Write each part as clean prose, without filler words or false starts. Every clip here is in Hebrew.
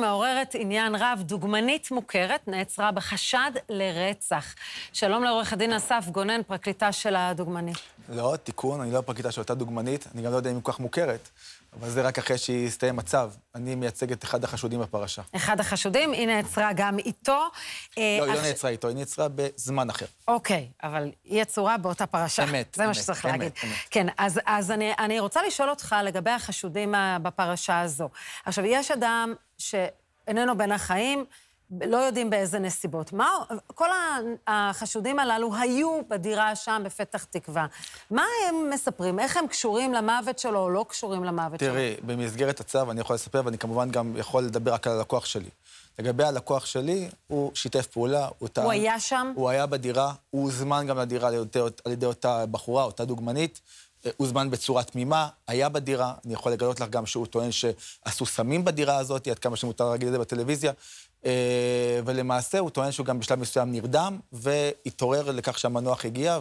מעוררת עניין רב, דוגמנית מוכרת נעצרה בחשד לרצח. שלום לעורך הדין אסף גונן, פרקליטה של הדוגמנית. לא, תיקון, אני לא פרקליטה של אותה דוגמנית, אני גם לא יודע אם היא כל כך מוכרת, אבל זה רק אחרי שהסתיים מצב. אני מייצג את אחד החשודים בפרשה. אחד החשודים, היא נעצרה גם איתו. לא, היא לא נעצרה איתו, היא נעצרה בזמן אחר. אוקיי, אבל היא עצורה באותה פרשה. אמת, זה מה שצריך להגיד. כן, אז אני רוצה לשאול אותך לגבי החשודים בפרשה הזו. עכשיו, יש אדם שאיננו בין החיים, לא יודעים באיזה נסיבות. כל החשודים הללו היו בדירה שם בפתח תקווה. מה הם מספרים? איך הם קשורים למוות שלו או לא קשורים למוות שלו? תראי, במסגרת הצו אני יכול לספר, ואני כמובן גם יכול לדבר רק על הלקוח שלי. לגבי הלקוח שלי, הוא שיתף פעולה, הוא היה שם? הוא היה בדירה, הוא הוזמן גם לדירה על ידי אותה בחורה, אותה דוגמנית, הוא הוזמן בצורה תמימה, היה בדירה, אני יכול לגלות לך גם שהוא טוען שעשו סמים בדירה הזאת, עד כמה שמותר להגיד את זה בטלוויזיה, ולמעשה הוא טוען שהוא גם בשלב מסוים נרדם, והתעורר לכך שהמנוח הגיע,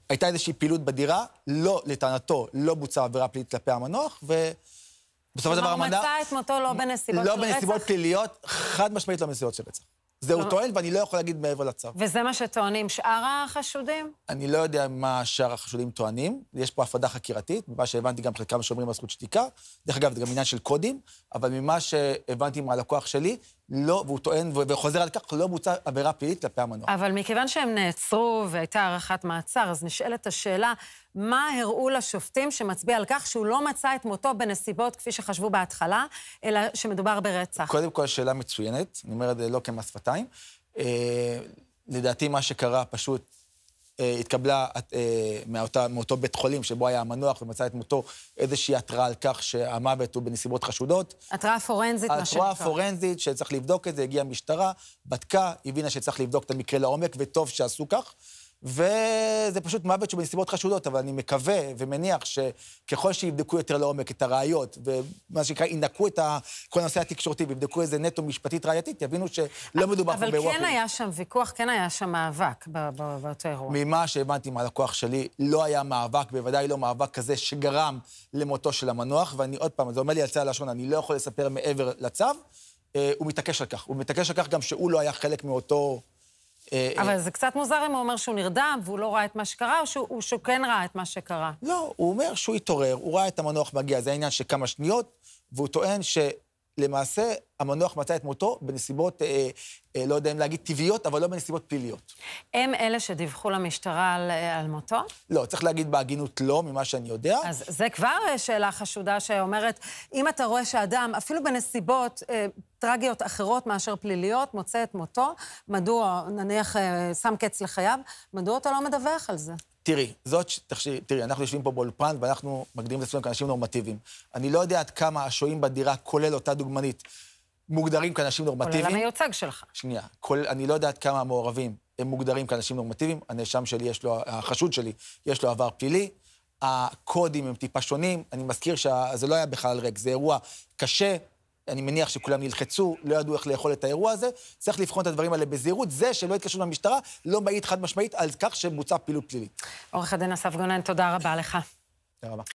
והייתה איזושהי פעילות בדירה, לא, לטענתו, לא בוצעה עבירה פלילית כלפי המנוח, ובסופו של דבר הוא מצא את מותו לא בנסיבות של רצח? לא בנסיבות פליליות, חד משמעית לא בנסיבות של רצח. זה הוא טוען, ואני לא יכול להגיד מעבר לצו. וזה מה שטוענים שאר החשודים? אני לא יודע מה שאר החשודים טוענים. יש פה הפרדה חקירתית, ממה שהבנתי גם חלקם שומרים על זכות שתיקה. דרך אגב, זה גם עניין של קודים, אבל ממה שהבנתי מהלקוח שלי, לא, והוא טוען וחוזר על כך, לא בוצע עבירה פלילית כלפי המנוח. אבל מכיוון שהם נעצרו והייתה הארכת מעצר, אז נשאלת השאלה, מה הראו לשופטים שמצביע על כך שהוא לא מצא את מותו בנסיבות כפי שחשבו בהתחלה, אלא שמדובר ברצח? קודם כל, שאלה מצוינת, אני אומר את זה לא כמס שפתיים. לדעתי מה שקרה פשוט התקבלה מאותו בית חולים שבו היה המנוח ומצא את מותו איזושהי התראה על כך שהמוות הוא בנסיבות חשודות. התראה פורנזית, מה שנקרא. התראה פורנזית שצריך לבדוק את זה, הגיעה המשטרה, בדקה, הבינה שצריך לבדוק את המקרה לעומק, וטוב שעשו כך. וזה פשוט מוות שהוא בנסיבות חשודות, אבל אני מקווה ומניח שככל שיבדקו יותר לעומק את הראיות, ומה שנקרא, ינקו את כל הנושא התקשורתי, ויבדקו איזה נטו משפטית ראייתית, יבינו שלא מדובר פה באירוע. אבל כן היה שם ויכוח, כן היה שם מאבק באותו אירוע. ממה שהבנתי מהלקוח שלי, לא היה מאבק, בוודאי לא מאבק כזה שגרם למותו של המנוח, ואני עוד פעם, זה אומר לי על צד הלשון, אני לא יכול לספר מעבר לצו, הוא מתעקש על כך. הוא מתעקש על כך גם שהוא לא היה חלק מאותו... אבל זה קצת מוזר אם הוא אומר שהוא נרדם והוא לא ראה את מה שקרה, או שהוא כן ראה את מה שקרה? לא, הוא אומר שהוא התעורר, הוא ראה את המנוח מגיע, זה העניין של כמה שניות, והוא טוען שלמעשה המנוח מצא את מותו בנסיבות, לא יודע אם להגיד טבעיות, אבל לא בנסיבות פליליות. הם אלה שדיווחו למשטרה על מותו? לא, צריך להגיד בהגינות לא, ממה שאני יודע. אז זה כבר שאלה חשודה שאומרת, אם אתה רואה שאדם, אפילו בנסיבות טרגיות אחרות מאשר פליליות, מוצא את מותו, מדוע, נניח, שם קץ לחייו, מדוע אתה לא מדווח על זה? תראי, אנחנו יושבים פה באולפן, ואנחנו מגדירים את עצמנו כאנשים נורמטיביים. אני לא יודע עד כמה השוהים בדירה, כולל אותה דוגמנית, מוגדרים כאנשים נורמטיביים. כולל המיוצג שלך. שנייה, אני לא יודע עד כמה המעורבים הם מוגדרים כאנשים נורמטיביים. הנאשם שלי, החשוד שלי, יש לו עבר פלילי. הקודים הם טיפה שונים. אני מזכיר שזה לא היה בכלל ריק, זה אירוע קשה. אני מניח שכולם נלחצו, לא ידעו איך לאכול את האירוע הזה. צריך לבחון את הדברים האלה בזהירות. זה שלא התקשרו למשטרה, לא מעיד חד משמעית על כך שבוצע פעילות פלילית. עורך הדין אסף גונן, תודה רבה לך. תודה רבה.